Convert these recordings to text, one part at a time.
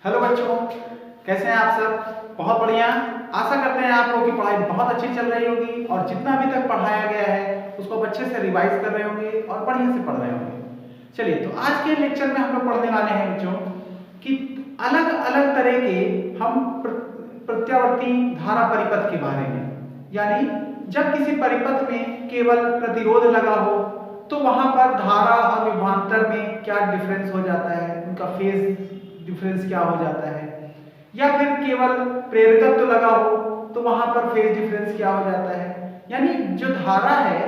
Hello बच्चों, कैसे हैं आप सब? बहुत बढ़िया। आशा करते हैं आप लोगों की पढ़ाई बहुत अच्छी चल रही होगी और जितना अभी तक पढ़ाया गया है उसको आप अच्छे से रिवाइज कर रहे होंगे और बढ़िया से पढ़ रहे होंगे। चलिए, तो आज के लेक्चर में हम लोग पढ़ने वाले हैं बच्चों कि अलग अलग तरह के हम प्रत्यावर्ती धारा परिपथ के बारे में, यानी जब किसी परिपथ में केवल प्रतिरोध लगा हो तो वहां पर धारा और विभवांतर में क्या डिफरेंस हो जाता है, उनका फेज डिफरेंस क्या हो जाता है, या फिर केवल प्रेरकत्व तो लगा हो तो वहां पर फेज डिफरेंस क्या हो जाता है। यानी जो धारा है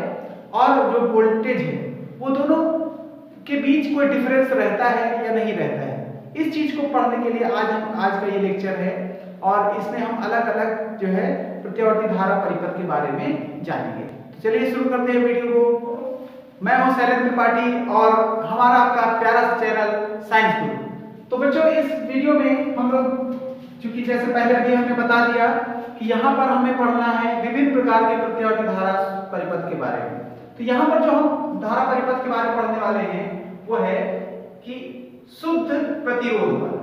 और जो वोल्टेज है वो दोनों के बीच कोई डिफरेंस रहता है या नहीं रहता है। इस चीज को पढ़ने के लिए आज का ये लेक्चर है और इसमें हम अलग अलग जो है प्रत्यावर्ती धारा परिपथ के बारे में जानेंगे। तो चलिए शुरू करते हैं वीडियो को। मैं हूं शैलेंद्र त्रिपाठी और हमारा आपका प्यारा सा चैनल साइंस गुरु। तो बच्चों, इस वीडियो में हम लोग चूंकि जैसे पहले भी हमने बता दिया कि यहाँ पर हमें पढ़ना है विभिन्न प्रकार के प्रत्यावर्ती धारा परिपथ के बारे में। तो यहाँ पर जो हम धारा परिपथ के बारे में पढ़ने वाले हैं वो है कि शुद्ध प्रतिरोध वाला।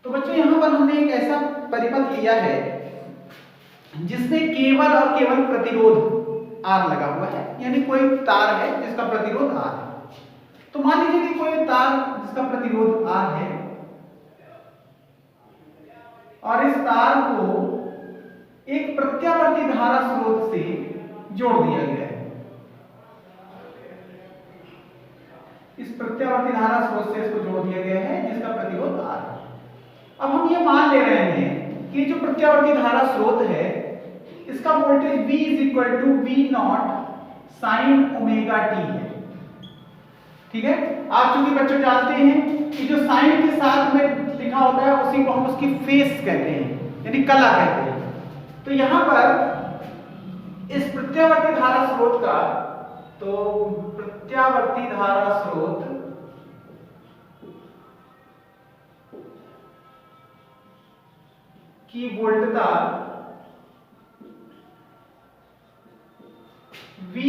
तो बच्चों, यहां पर हमने एक ऐसा परिपथ लिया है जिसमें केवल और केवल प्रतिरोध R लगा हुआ है, यानी कोई तार है जिसका प्रतिरोध R है। तो मान लीजिए कि कोई तार जिसका प्रतिरोध R है और इस तार को एक प्रत्यावर्ती धारा स्रोत से जोड़ दिया गया है। इस प्रत्यावर्ती धारा स्रोत से इसको जोड़ दिया गया है जिसका प्रतिरोध R है। अब हम ये मान ले रहे हैं कि जो प्रत्यावर्ती धारा स्रोत है इसका voltage V V nought sine omega T है। ठीक है, आप चूंकि बच्चों जानते हैं कि जो साइन के साथ में लिखा होता है उसी को हम उसकी फेस कहते हैं, यानी कला कहते हैं। तो यहां पर इस प्रत्यावर्ती धारा स्रोत का, तो प्रत्यावर्ती धारा स्रोत की वोल्टता V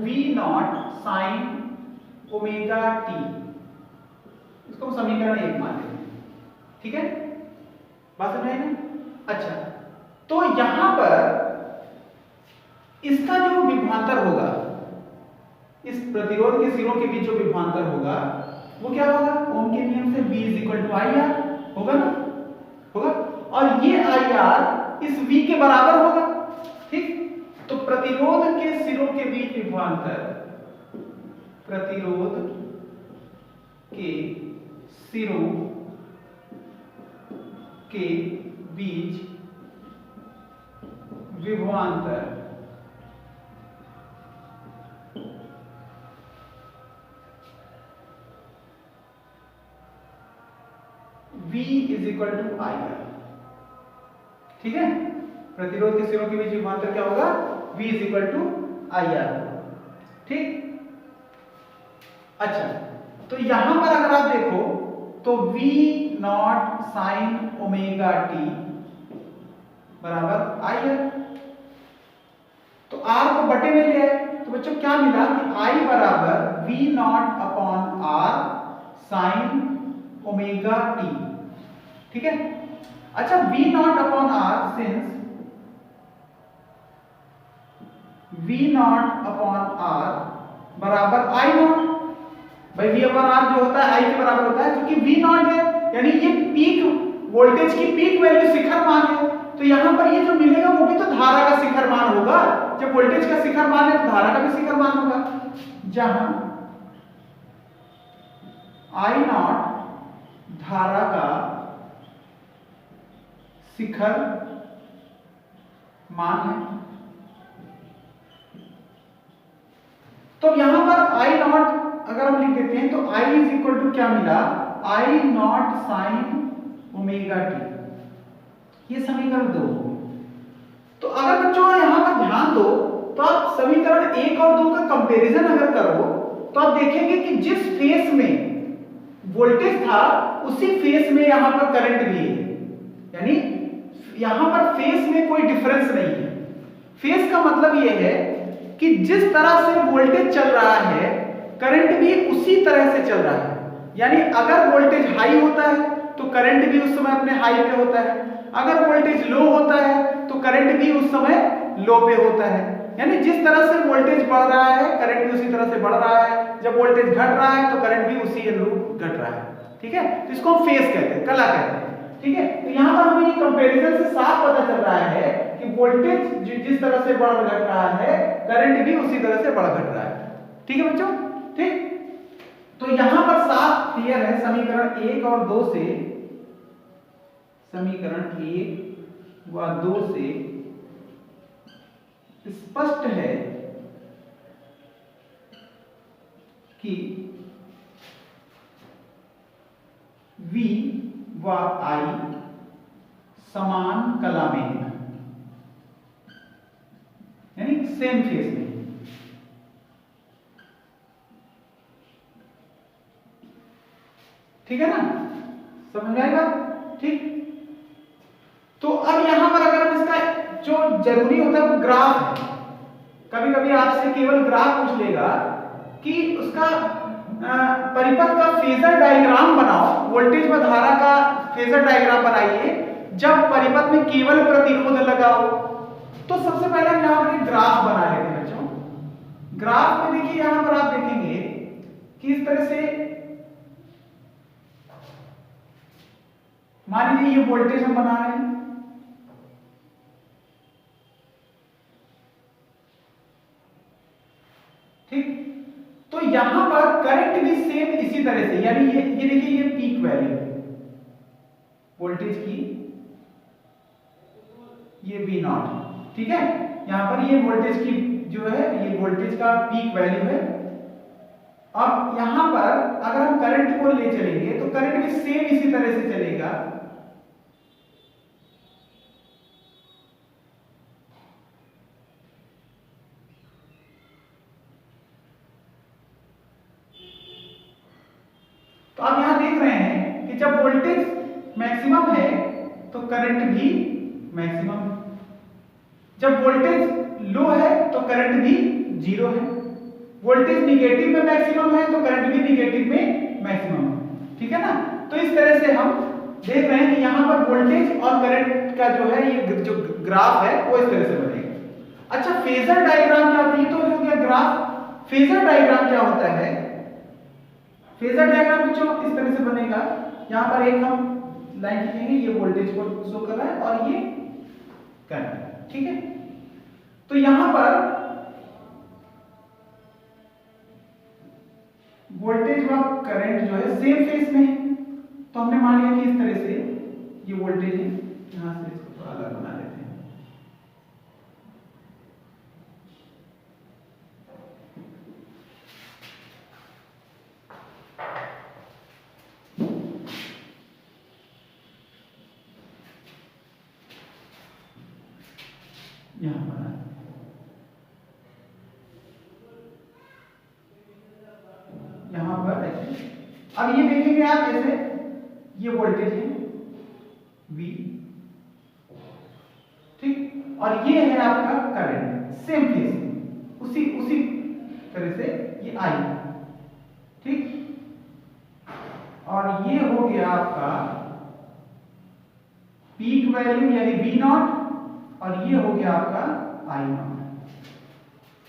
V nought sine omega T, इसको हम समीकरण 1 मान लेते हैं। ठीक है, बात समझ आई ना? अच्छा, तो यहां पर इसका जो विभवांतर होगा, इस प्रतिरोध के सिरों के बीच जो विभवांतर होगा वो क्या होगा? ओम के नियम से V IR होगा ना? होगा, और ये IR इस V के बराबर होगा। ठीक, तो प्रतिरोध के सिरों के बीच विभवांतर, प्रतिरोध के सिरों के बीच विभवांतर V IR। ठीक है, प्रतिरोध के सिरों के बीच विभवांतर क्या होगा? V IR। ठीक, अच्छा, तो यहां पर अगर आप देखो तो V nought sine omega T बराबर IR। तो R को बटे में ले आए तो बच्चों क्या मिला कि I बराबर V not upon R sign omega T. ठीक है, अच्छा, V not upon R since V not upon R बराबर I नॉट। भाई V अपॉन R जो होता है I के बराबर होता है, क्योंकि V नॉट है यानी ये पीक वोल्टेज की पीक वैल्यू शिखर मान है। तो यहां पर ये जो मिलेगा वो भी तो धारा का शिखर मान होगा। जब वोल्टेज का शिखर मान है तो धारा का भी शिखर मान होगा, जहां I नॉट धारा का शिखर मान है। तो यहां पर I नॉट अगर हम लिख देते हैं तो I इज इक्वल टू क्या मिला? I not sine omega T. ये समीकरण 2 हो गया। तो अगर बच्चों यहाँ पर ध्यान दो तो आप समीकरण 1 और 2 का कंपैरिजन अगर करो तो आप देखेंगे कि जिस फेस में वोल्टेज था उसी फेस में यहाँ पर करंट भी है, यानी यहाँ पर फेस में कोई डिफरेंस नहीं है। फेस का मतलब ये है कि जिस तरह से वोल्टेज चल रहा है करंट भी उसी तरह से चल रहा है, यानी अगर वोल्टेज हाई होता है तो करंट भी उस समय अपने हाई पे होता है, अगर वोल्टेज लो होता है तो करंट भी उस समय लो पे होता है। यानी जिस तरह से वोल्टेज बढ़ रहा है करंट भी उसी तरह से बढ़ रहा है, जब वोल्टेज घट रहा है तो करंट भी उसी अनुरूप घट रहा है। ठीक है, तो इसको हम फेस कहते हैं, कला कहते हैं। ठीक है, तो यहाँ पर हमें ये कंपैरिजन से साफ पता चल रहा है कि वोल्टेज जिस तरह से बढ़ घट रहा है करंट भी उसी तरह से बढ़ घट रहा है। ठीक है बच्चों, ठीक। तो यहाँ पर साफ क्लियर है समीकरण 1 और 2 से, समीकरण 1 व 2 से स्पष्ट है कि V व I समान कला में है, यानी सेम फेस में। ठीक है ना, समझ में आएगा? ठीक। तो अब यहां पर अगर हम इसका जो जरूरी होता है वो ग्राफ है, कभी कभी आपसे केवल ग्राफ पूछ लेगा कि उसका परिपथ का फेजर डायग्राम बनाओ, वोल्टेज व धारा का फेजर डायग्राम बनाइए जब परिपथ में केवल प्रतिरोध लगाओ। तो सबसे पहले हम यहां पर एक ग्राफ बना लेते हैं बच्चों। ग्राफ में देखिए यहां पर आप देखेंगे कि इस तरह से मान लीजिए ये वोल्टेज हम बना रहे हैं, ठीक। तो यहां पर करंट भी सेम इसी तरह से, यानी ये देखिए ये पीक वैल्यू वोल्टेज की, ये V0, ठीक है। यहां पर ये वोल्टेज की जो है ये वोल्टेज का पीक वैल्यू है। अब यहां पर अगर हम करंट को ले चलेंगे तो करंट भी सेम इसी तरह से चलेगा। तो आप यहां देख रहे हैं कि जब वोल्टेज मैक्सिमम है तो करंट भी मैक्सिमम है, जब वोल्टेज लो है तो करंट भी जीरो है, वोल्टेज निगेटिव में मैक्सिमम है तो करंट भी निगेटिव में मैक्सिमम है। ठीक है ना, तो इस तरह से हम देख रहे हैं कि यहां पर वोल्टेज और करंट का जो है ये जो ग्राफ है वो इस तरह से बनेगा। अच्छा, फेजर डायग्राम क्या होता है? ये तो हो गया ग्राफ। फेजर डायग्राम क्या होता है? फेजर डायग्राम बच्चों इस तरह से बनेगा, यहां पर एक हम लाइन खींचेंगे, ये वोल्टेज को शो कर रहा है और ये करंट। ठीक है, तो यहां पर वोल्टेज व करंट जो है सेम फेस में है, तो हमने मान लिया कि इस तरह से ये वोल्टेज है, यहां से इसको थोड़ा अलग बना लेते हैं। यहां पर ऐसे, अब ये देखेंगे आप ऐसे, ये वोल्टेज है V, ठीक, और ये है आपका करंट सेम फेस, उसी तरह से ये I, ठीक, और ये हो गया आपका पीक वैल्यू यानी V0 और ये हो गया आपका I0।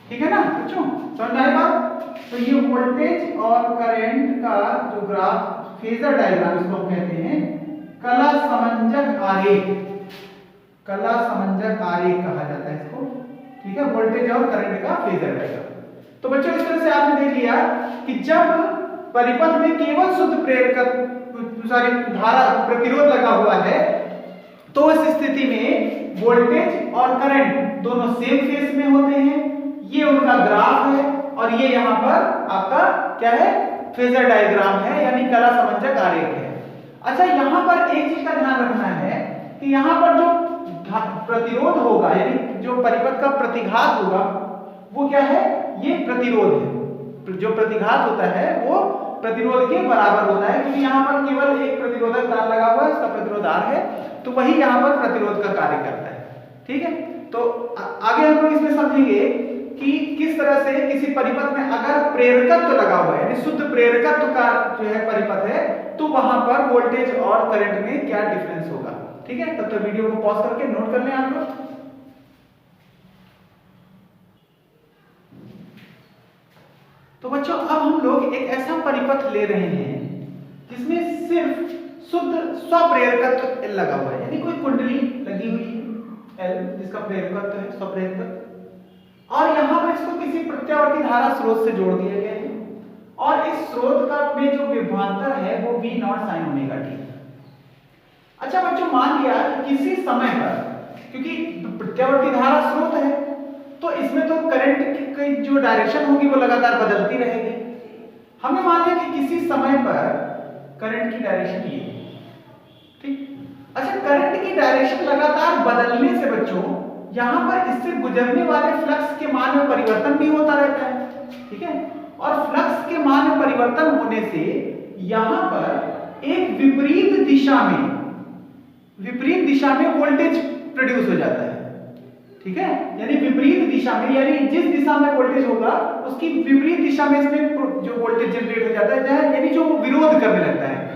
ठीक है ना बच्चों, समझ आए बात? तो ये वोल्टेज और करंट का जो ग्राफ फेजर डायग्राम इसको हम कहते हैं कला समंजक आरेख, कला समंजक आरेख कहा जाता है इसको। ठीक है, वोल्टेज और करंट का फेजर डायग्राम। तो बच्चों इस तरह से आपने देख लिया कि जब परिपथ में केवल शुद्ध प्रेरक धारा प्रतिरोध लगा हुआ है तो इस स्थिति में वोल्टेज और करंट दोनों सेम फेस में होते हैं। ये उनका ग्राफ है और ये यहाँ पर आपका क्या है? फेजर डायग्राम है, यानी कला समंजक आरेख है। अच्छा, यहाँ पर एक चीज का ध्यान रखना है कि यहाँ पर जो प्रतिरोध होगा यानी जो परिपथ का प्रतिघात होगा वो क्या है, ये प्रतिरोध है। जो प्रतिघात होता है वो प्रतिरोध के बराबर होता है, क्योंकि यहाँ पर केवल एक प्रतिरोधक तार लगा हुआ है, उसका प्रतिरोध R है, तो वही यहाँ पर प्रतिरोध का कार्य करता है। ठीक है, तो आगे हम लोग इसमें समझेंगे कि किस तरह से किसी परिपथ में अगर प्रेरकत्व लगा हुआ है, यानी शुद्ध प्रेरकत्व का जो है परिपथ है, तो वहां पर वोल्टेज और करंट में क्या डिफरेंस होगा। ठीक है, तब तक वीडियो को पॉज करके नोट कर लें आप लोग। तो बच्चों अब हम लोग एक ऐसा परिपथ ले रहे हैं जिसमें सिर्फ शुद्ध स्वप्रेरकत्व L लगा हुआ है, यानी कोई कुंडली लगी हुई है L जिसका प्रेरकत्व है स्वप्रेरकत्व, और यहां पर इसको किसी प्रत्यावर्ती धारा स्रोत से जोड़ दिया गया है, और इस स्रोत का में जो विभवांतर है वो V nought sine omega t। अच्छा बच्चों, मान लिया किसी समय पर, क्योंकि प्रत्यावर्ती धारा स्रोत है तो इसमें तो करंट की जो डायरेक्शन होगी वो लगातार बदलती रहेगी। हमें मान लिया कि किसी समय पर करंट की डायरेक्शन ये है। ठीक, अच्छा करंट की डायरेक्शन लगातार बदलने से बच्चों यहां पर इससे गुजरने वाले फ्लक्स के मान में परिवर्तन भी होता रहता है। ठीक है, और फ्लक्स के मान में परिवर्तन होने से यहां पर एक विपरीत दिशा में वोल्टेज प्रोड्यूस हो जाता है। ठीक है, यानी विपरीत दिशा में, यानी जिस दिशा में वोल्टेज होगा उसकी विपरीत दिशा में इसमें जो वोल्टेज जनरेट हो जाता है, यानी जो विरोध करने लगता है।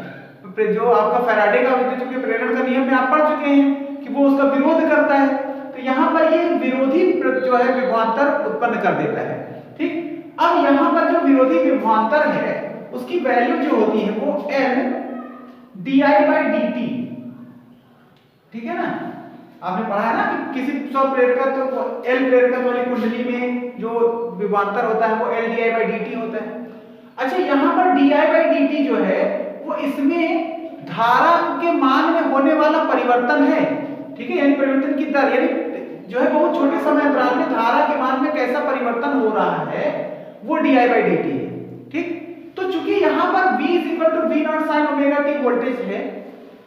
जो आपका फैराडे का विद्युत के प्रेरण का नियम में आप पढ़ चुके हैं कि वो उसका विरोध करता है, तो यहाँ पर ये विरोधी जो है विभवांतर उत्पन्न कर देता है। ठीक, अब यहाँ पर जो विरोधी विभवांतर है उसकी वैल्यू जो होती है वो L di/dt। ठीक है ना, आपने पढ़ा है ना कि किसी स्वप्रेरकत्व L प्रेरकत्व वाली कुंडली में जो विभवांतर होता है वो L di/dt होता है। अच्छा, यहाँ पर di/dt जो है वो इसमें धारा के मान में होने वाला परिवर्तन है। ठीक है, यानी परिवर्तन की दर, यानी जो है बहुत छोटे समय अंतराल में धारा के मान में कैसा परिवर्तन हो रहा है वो di/dt है। ठीक, तो चूंकि यहाँ पर V V nought sine omega t voltage है,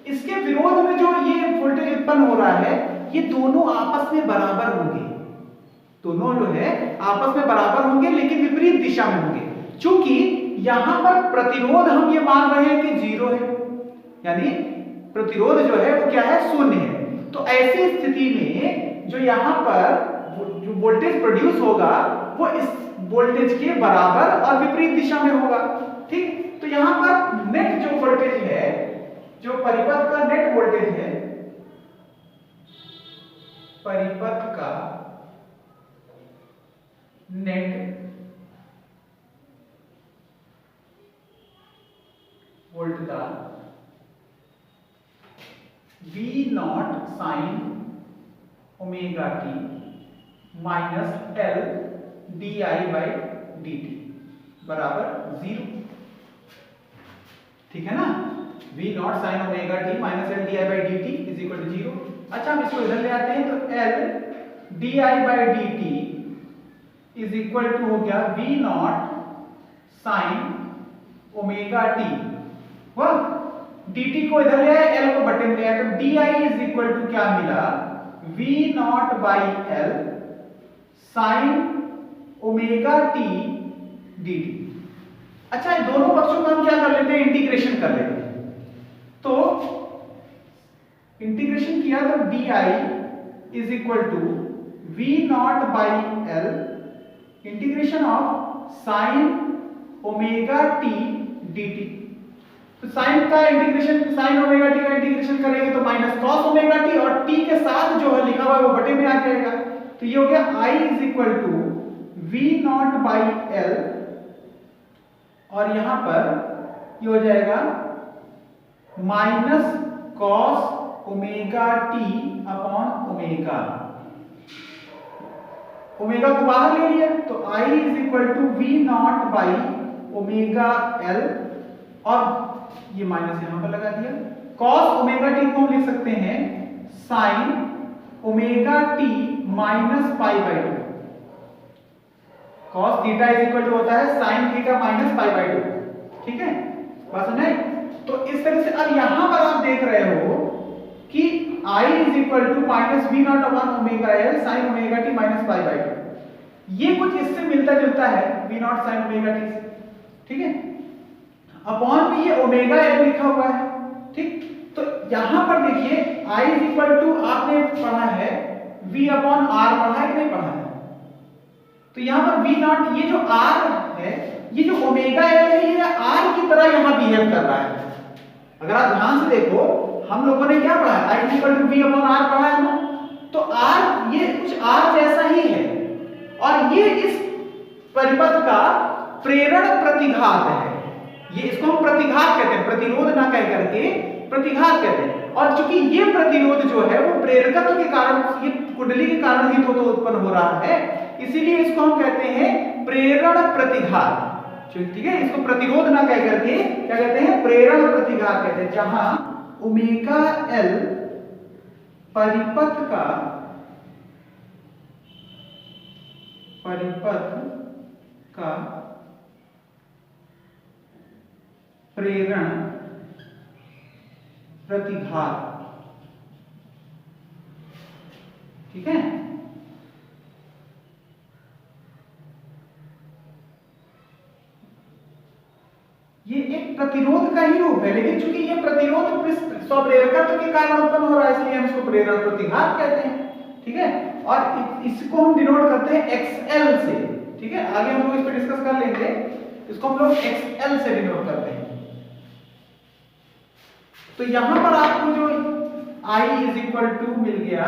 इसके विरोध में जो ये वोल्टेज उत्पन्न हो रहा है ये दोनों आपस में बराबर होंगे। दोनों जो है आपस में बराबर होंगे लेकिन विपरीत दिशा में होंगे। चूंकि यहां पर प्रतिरोध हम ये मान रहे हैं कि 0 है, यानी प्रतिरोध जो है वो क्या है, 0 है। तो ऐसी स्थिति में जो यहां पर जो वोल्टेज प्रोड्यूस होगा वो इस वोल्टेज के बराबर और विपरीत दिशा में होगा। ठीक, तो यहां पर नेट जो वोल्टेज है, जो परिपथ का नेट वोल्टेज है, परिपथ का नेट वोल्टता V nought sine omega t minus L di/dt बराबर 0। ठीक है ना, V nought sine omega t minus L di/dt is equal to 0। अच्छा, हम इसको इधर ले आते हैं तो L di/dt is equal to हो गया V nought sine omega t, हुआ dt को इधर ले आया, L को बटे में ले आया, तो di इज इक्वल टू क्या मिला, V not by L sign omega t dt। अच्छा, इन दोनों पक्षों का हम क्या कर लेते हैं, इंटीग्रेशन कर लेते हैं। तो इंटीग्रेशन किया तो di is equal to V not by L integration of sine omega t dt। तो साइन का इंटीग्रेशन, साइन ओमेगा टी का इंटीग्रेशन करेंगे तो माइनस कॉस ओमेगा टी, और टी के साथ जो है लिखा हुआ है वो बटे में आ जाएगा। तो ये हो गया I is equal to V not by L, और यहां पर ये हो जाएगा minus cos omega t upon omega. Omega को बाहर ले लिया तो I is equal to V not by omega L, और ये माइनस यहां पर लगा दिया। कॉस ओमेगा टी को हम लिख सकते हैं sine omega t minus pi by 2। Cos theta is equal to होता है sine theta minus pi by 2। ठीक है, बात समझ आई? तो इस तरह से अब यहां पर आप देख रहे हो कि I is equal to minus v not upon omega l sine omega t minus pi by 2। ये कुछ इससे मिलता जुलता है v not sine omega t से, ठीक है। अपॉन में ये ओमेगा एल लिखा हुआ है, ठीक। तो यहां पर देखिए I इज इक्वल टू आपने पढ़ा है V अपॉन R पढ़ा है कि नहीं पढ़ा है? तो यहां पर V नॉट ये जो R है, ये जो ओमेगा एल है, ये R की तरह यहां बिहेव कर रहा है। अगर आप ध्यान से देखो हम लोगों ने क्या पढ़ा है, I is equal to V upon R पढ़ा है ना। तो R ये कुछ R जैसा ही है और ये इस परिपथ का प्रेरण प्रतिघात है। ये इसको हम प्रतिघात कहते हैं, प्रतिरोध ना कह करके प्रतिघात कहते हैं। और चूंकि ये प्रतिरोध जो है वो प्रेरकत्व के कारण, ये कुंडली के कारण ही तो उत्पन्न हो रहा है, इसीलिए इसको हम कहते हैं प्रेरण प्रतिघात, ठीक है। इसको प्रतिरोध ना कह करके क्या कहते हैं, प्रेरण प्रतिघात कहते हैं, जहां ओमेगा एल परिपथ का प्रेरण प्रतिघात, ठीक है। ये एक प्रतिरोध का ही रूप है, लेकिन चूंकि ये प्रतिरोध स्वप्रेरकत्व के कारण उत्पन्न हो रहा है, इसलिए हम इसको प्रेरण प्रतिघात कहते हैं, ठीक है। और इसको हम डिनोट करते हैं XL से, ठीक है। आगे हम लोग इस पर डिस्कस कर लेंगे। इसको हम लोग XL से डिनोट करते हैं। तो यहां पर आपको जो I इज इक्वल टू मिल गया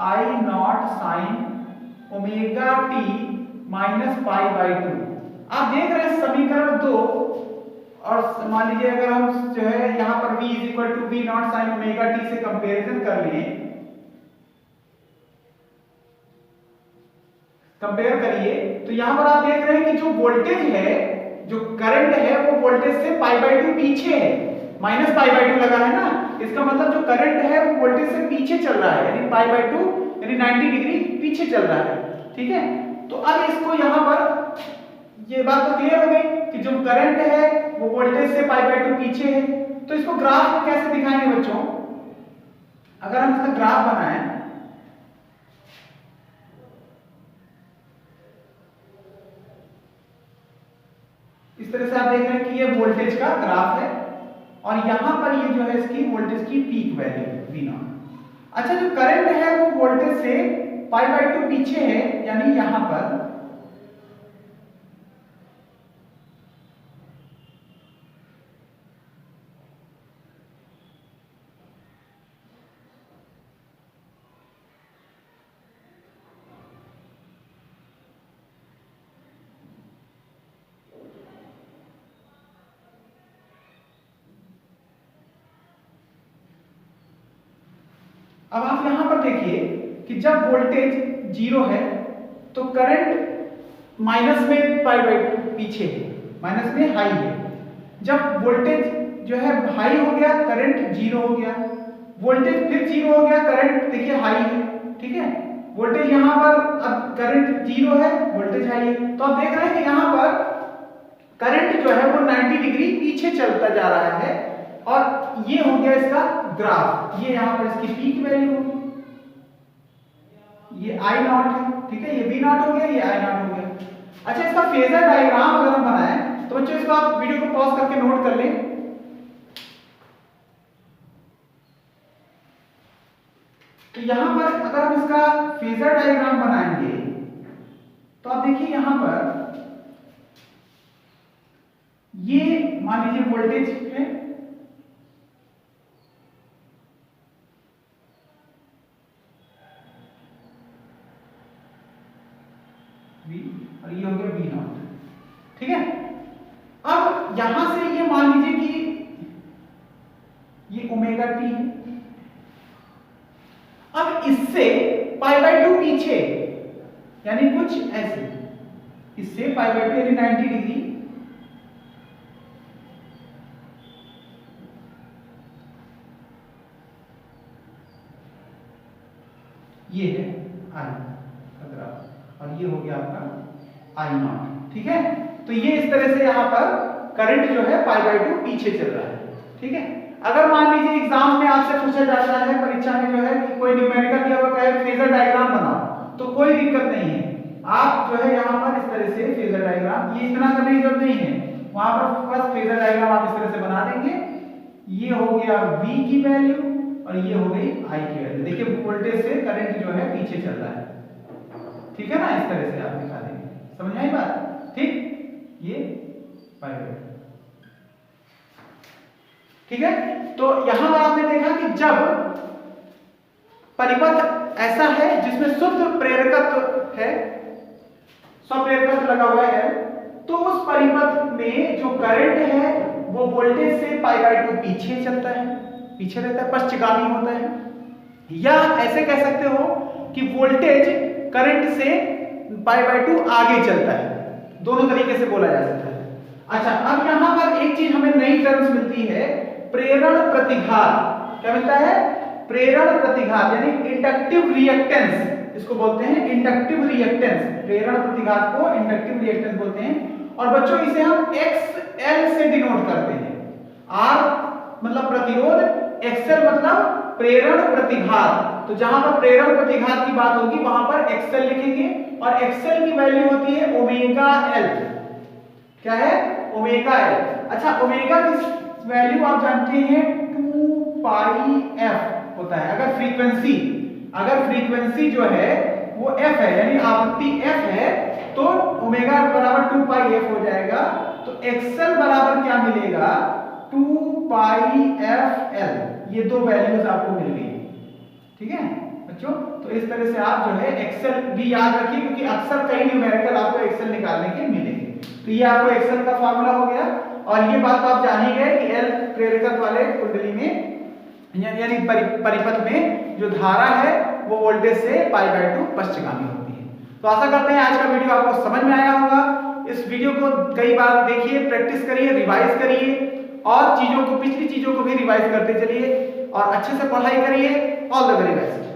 I not sine omega t minus pi by 2। आप देख रहे हैं समीकरण 2, और मान लीजिए अगर हम जो है यहां पर v is equal to v not sine omega t से कंपैरिजन कर लिए, कंपेयर करिए, तो यहां पर आप देख रहे हैं कि जो वोल्टेज है, जो करंट है, वो वोल्टेज से पाई बाई 2 पीछे है, माइनस पाई बाई 2 लगा है ना। इसका मतलब जो करंट है वो वोल्टेज से पीछे चल रहा है, यानी पाई बाई 2 यानी 90 डिग्री पीछे चल रहा है, ठीक है। तो अब इसको यहां पर ये बात तो क्लियर हो गई कि जो करंट है वो वोल्टेज से पाई बाई 2 पीछे है। तो इसको ग्राफ में कैसे दिखाएंगे बच्चों? अगर हम इसका ग्राफ बनाएं, इस तरह से आप देख रहे हैं कि ये वोल्टेज का ग्राफ है और यहां पर ये जो है इसकी वोल्टेज की पीक वैल्यू वी नॉट। अच्छा, जो करंट है वो वोल्टेज से पाई बाई 2 पीछे है, यानी यहां पर अब आप यहां पर देखिए कि जब वोल्टेज 0 है तो करंट माइनस में पाई बाई 2 पीछे है, माइनस में हाई है। जब वोल्टेज जो है हाई हो गया, करंट 0 हो गया, वोल्टेज फिर 0 हो गया, करंट देखिए हाई है, ठीक है। वोल्टेज यहां पर अब करंट 0 है, वोल्टेज हाई है, तो आप देख रहे हैं कि यहां पर करंट जो है वो 90 डिग्री पीछे चलता जा रहा है। और ये हो गया इसका ग्राफ, ये यहां पर इसकी पीक वैल्यू होगी, ये आई नॉट है, ठीक है। ये वी नॉट हो गया, ये आई नॉट हो गया। अच्छा, इसका फेजर डायग्राम अगर हम बनाएं तो बच्चों इसको आप वीडियो को पॉज करके नोट कर लें। तो यहां पर अगर हम इसका फेजर डायग्राम बनाएंगे तो आप देखिए यहां पर ये मान लीजिए वोल्टेज है, V और ये हो गया V नॉट, ठीक है। अब यहां से ये मान लीजिए कि ये ओमेगा टी है। अब इससे पाई बाई 2 पीछे, यानी कुछ ऐसे, इससे पाई बाई 2 यानी 90 डिग्री, ये है आई का ग्राफ और ये हो गया आपका आई नॉट, ठीक है। तो ये इस तरह से यहां पर करंट जो है पाई बाई 2 पीछे चल रहा है, ठीक है। अगर मान लीजिए एग्जाम में आपसे पूछा जाता है, परीक्षा में जो है फेजर डायग्राम बनाओ तो कोई दिक्कत नहीं है। आप जो है यहाँ पर इस तरह से फेजर डायग्राम, ये इतना करने की जरूरत नहीं है, वहां पर बस फेजर डायग्राम आप इस तरह से बना देंगे। ये हो गया V की वैल्यू और ये हो गई I की वैल्यू। देखिए वोल्टेज से करंट जो है पीछे चल रहा है, ठीक है ना, इस तरह से आप दिखा देंगे। समझ में आई बात? ठीक, ये पाइवट, ठीक है। तो यहां पर आपने देखा कि जब परिपथ ऐसा है जिसमें शुद्ध प्रेरकत्व है, स्वप्रेरकत्व लगा हुआ है, तो उस परिपथ में जो करंट है वो वोल्टेज से π/2 पीछे चलता है, पीछे रहता है, पश्चगामी होता है। या ऐसे कह सकते हो कि वोल्टेज करंट से π/2 आगे चलता है, दोनों तरीके से बोला जा सकता है। अच्छा, अब यहां पर एक चीज हमें नई टर्म्स मिलती है, प्रेरण प्रतिघात। क्या मिलता है? प्रेरण प्रतिघात, यानी इंडक्टिव रिएक्टेंस, इसको बोलते हैं इंडक्टिव रिएक्टेंस। प्रेरण प्रतिघात को इंडक्टिव रिएक्टेंस बोलते हैं। और बच्चों इसे हम XL से डिनोट करते हैं। R मतलब प्रतिरोध, XL मतलब प्रेरण प्रतिघात। तो जहां पर प्रेरण प्रतिघात की बात होगी वहां पर XL लिखेंगे और XL की वैल्यू होती है ओमेगा L। क्या है? Omega L। अच्छा, ओमेगा की वैल्यू आप जानते हैं 2πf होता है। अगर फ्रीक्वेंसी जो है वो f है, यानी आवृत्ति f है, तो ओमेगा बराबर 2πf हो जाएगा। तो XL बराबर क्या मिलेगा? 2πfL। ये दो वैल्यूज आपको मिल गई, ठीक है बच्चों। तो इस तरह से आप जो है XL भी याद रखिए, क्योंकि अक्सर कई न्यूमेरिकल आपको XL निकालने के मिलेंगे। तो ये आपको XL का फार्मूला हो गया। और ये बात तो आप जान ही गए कि L प्रेरकत्व वाले कुंडली में यानी परिपथ में जो धारा है वो वोल्टेज से π/2 पश्चगामी होती है। तो आशा करते हैं आज का वीडियो आपको समझ में आया होगा। इस वीडियो को कई बार देखिए, प्रैक्टिस करिए, रिवाइज करिए और पिछली चीजों को भी रिवाइज करते चलिए और अच्छे से पढ़ाई करिए। All the very best.